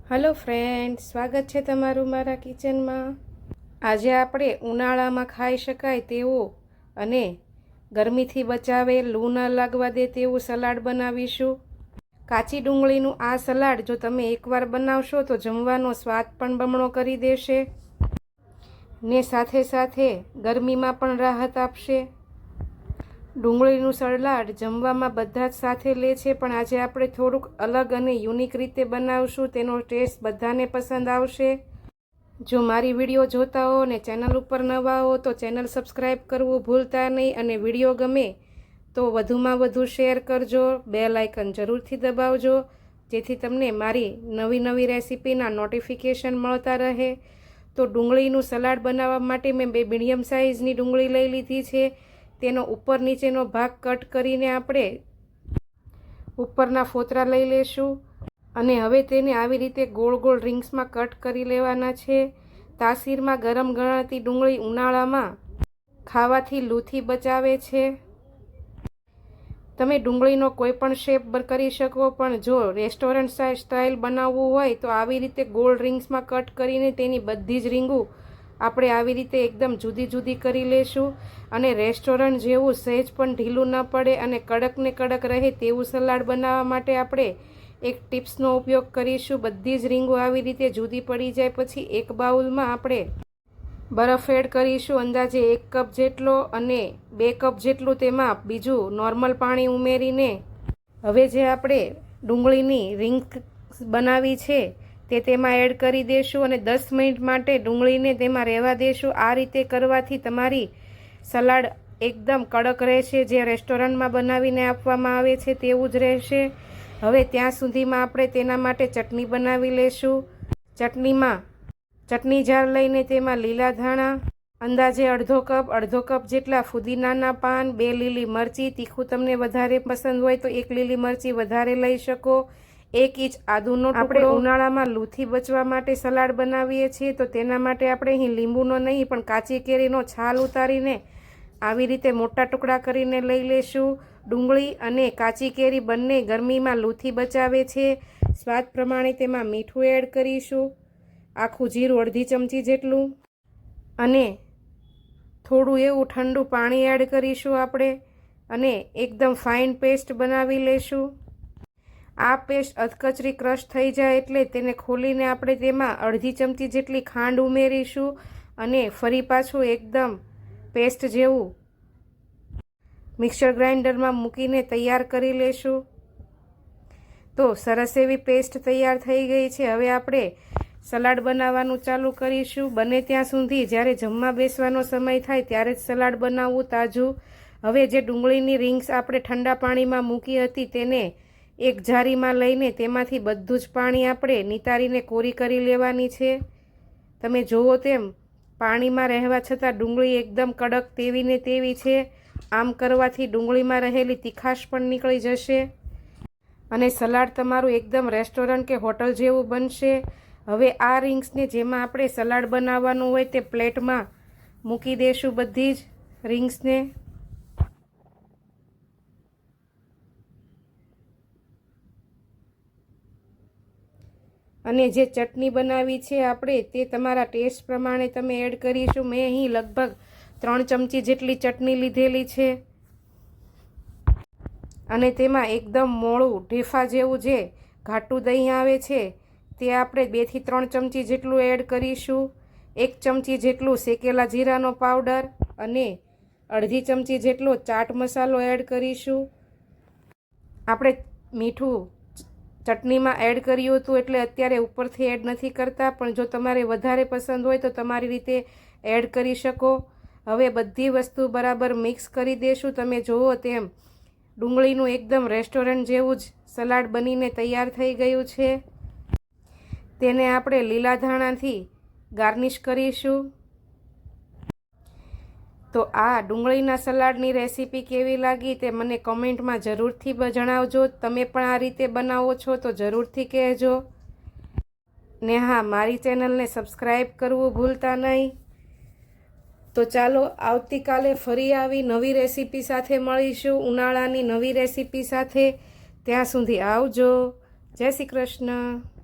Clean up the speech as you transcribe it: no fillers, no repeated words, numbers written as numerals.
Hello friends, स्वागत है तमारू मारा किचन में। आज आपणे उनाळामां खाई शकाय तेवो अने गरमीथी बचावे लू न लागवा दे तेवुं सलाड बनावीशुं। काची डુંગળીનું आ सलाड जो तमे एकवार बनावशो तो जमवानो स्वाद पण बमणो करी देशे ने साथे साथे गरमीमां पण राहत आपशे। डુંગળીનું સલાડ જમવામાં બધા જ સાથે લે છે, પણ આજે આપણે થોડુંક અલગ અને યુનિક રીતે બનાવશું। તેનો ટેસ્ટ બધાને પસંદ આવશે। જો મારી વિડીયો જોતા હો ને ચેનલ ઉપર નવા હો તો ચેનલ સબસ્ક્રાઈબ કરવું ભૂલતા નહીં, અને વિડીયો ગમે તો વધુમાં વધુ શેર કરજો। બેલ આઇકન જરૂરથી દબાવજો જેથી તમને મારી નવી નવી રેસીપીના નોટિફિકેશન મળતા રહે। તો ડુંગળીનું સલાડ બનાવવા માટે મેં 2 મીડિયમ સાઇઝની ડુંગળી લઈ લીધી છે। તેનો ઉપર નીચેનો ભાગ કટ કરીને આપણે ઉપરના ફોતરા લઈ લેશું અને હવે તેને આવી રીતે ગોળ ગોળ રિંગ્સમાં કટ કરી લેવાના છે। તાસીરમાં ગરમ ગણાતી ડુંગળી ઉનાળામાં ખાવાથી લૂથી બચાવે છે। તમે ડુંગળીનો કોઈ પણ શેપ કરી શકો, પણ જો રેસ્ટોરન્ટ સ્ટાઇલ બનાવવું હોય તો આવી રીતે ગોળ રિંગ્સમાં કટ કરીને તેની બધી જ રીંગું આપણે આવી રીતે એકદમ જુદી જુદી કરી લેશું અને રેસ્ટોરન્ટ જેવું સહેજ પણ ઢીલું ન પડે અને કડક ને કડક રહે તેવું સલાડ બનાવવા માટે આપણે એક ટિપ્સનો ઉપયોગ કરીશું। બધી જ રીંગો આવી રીતે જુદી પડી જાય પછી એક બાઉલમાં આપણે બરફ એડ કરીશું, અંદાજે 1 કપ જેટલો, અને 2 કપ જેટલું તેમાં બીજું નોર્મલ પાણી ઉમેરીને હવે જે આપણે ડુંગળીની રીંગ બનાવી છે તે તેમાં એડ કરી દેશું અને 10 મિનિટ માટે ડુંગળીને તેમાં રહેવા દેશું। આ રીતે કરવાથી તમારી સલાડ એકદમ કડક રહેશે, જે રેસ્ટોરન્ટમાં બનાવીને આપવામાં આવે છે તેવું જ રહેશે। હવે ત્યાં સુધીમાં આપણે તેના માટે ચટણી બનાવી લેશું। ચટણી જાર લઈને તેમાં લીલા ધાણા, અંદાજે અડધો કપ જેટલા ફુદીનાના પાન, 2 લીલી મરચી, તીખું તમને વધારે પસંદ હોય તો 1 લીલી મરચી વધારે લઈ શકો, 1 ઇંચ આદુનો ટુકડો। આપણે ઉનાળામાં લૂથી બચવા માટે સલાડ બનાવીએ છીએ તો તેના માટે આપણે અહીં લીંબુનો નહીં પણ કાચી કેરીનો છાલ ઉતારીને આવી રીતે મોટા ટુકડા કરીને લઈ લેશું। ડુંગળી અને કાચી કેરી બંને ગરમીમાં લૂથી બચાવે છે। સ્વાદ પ્રમાણે તેમાં મીઠું એડ કરીશું, આખું જીરું અડધી ચમચી જેટલું, અને થોડું એવું ઠંડુ પાણી એડ કરીશું આપણે, અને એકદમ ફાઇન પેસ્ટ બનાવી લેશું। આ પેસ્ટ અધકચરી ક્રશ થઈ જાય એટલે તેને ખોલીને આપણે તેમાં અડધી ચમચી જેટલી ખાંડ ઉમેરીશું અને ફરી પાછું એકદમ પેસ્ટ જેવું મિક્સર ગ્રાઇન્ડરમાં મૂકીને તૈયાર કરી લેશું। તો સરસ એવી પેસ્ટ તૈયાર થઈ ગઈ છે। હવે આપણે સલાડ બનાવવાનું ચાલુ કરીશું। બને ત્યાં સુધી જ્યારે જમવા બેસવાનો સમય થાય ત્યારે જ સલાડ બનાવવું તાજું। હવે જે ડુંગળીની રિંગ્સ આપણે ઠંડા પાણીમાં મૂકી હતી તેને એક જારીમાં લઈને તેમાંથી બધું જ પાણી આપણે નિતારીને કોરી કરી લેવાની છે। તમે જુઓ તેમ પાણીમાં રહેવા છતાં ડુંગળી એકદમ કડક તેવી ને તેવી છે। આમ કરવાથી ડુંગળીમાં રહેલી તીખાશ પણ નીકળી જશે અને સલાડ તમારું એકદમ રેસ્ટોરન્ટ કે હોટલ જેવું બનશે। હવે આ રિંગ્સને જેમાં આપણે સલાડ બનાવવાનું હોય તે પ્લેટમાં મૂકી દેશું બધી જ રિંગ્સને, અને જે ચટણી બનાવી છે આપણે તે તમારા ટેસ્ટ પ્રમાણે તમે એડ કરીશું। મેં અહીં લગભગ 3 ચમચી જેટલી ચટણી લીધેલી છે અને તેમાં એકદમ મોળું ઢેફા જેવું જે ઘાટું દહીં આવે છે તે આપણે 2 થી 3 ચમચી જેટલું એડ કરીશું। 1 ચમચી જેટલું શેકેલા જીરાનો પાવડર અને અડધી ચમચી જેટલો ચાટ મસાલો એડ કરીશું। આપણે મીઠું ચટણીમાં એડ કર્યું હતું એટલે અત્યારે ઉપરથી એડ નથી કરતા, પણ જો તમારે વધારે પસંદ હોય તો તમારી રીતે એડ કરી શકો। હવે બધી વસ્તુ બરાબર મિક્સ કરી દેશું। તમે જુઓ તેમ ડુંગળીનું એકદમ રેસ્ટોરન્ટ જેવું જ સલાડ બનીને તૈયાર થઈ ગયું છે। તેને આપણે લીલા ધાણાથી ગાર્નિશ કરીશું। તો આ ડુંગળીના સલાડની રેસીપી કેવી લાગી તે મને કમેન્ટમાં જરૂરથી જણાવજો। તમે પણ આ રીતે બનાવો છો તો જરૂરથી કહેજો, ને હા, મારી ચેનલને સબસ્ક્રાઈબ કરવું ભૂલતા નહીં। તો ચાલો આવતીકાલે ફરી આવી નવી રેસીપી સાથે મળીશું, ઉનાળાની નવી રેસીપી સાથે। ત્યાં સુધી આવજો। જય શ્રી કૃષ્ણ।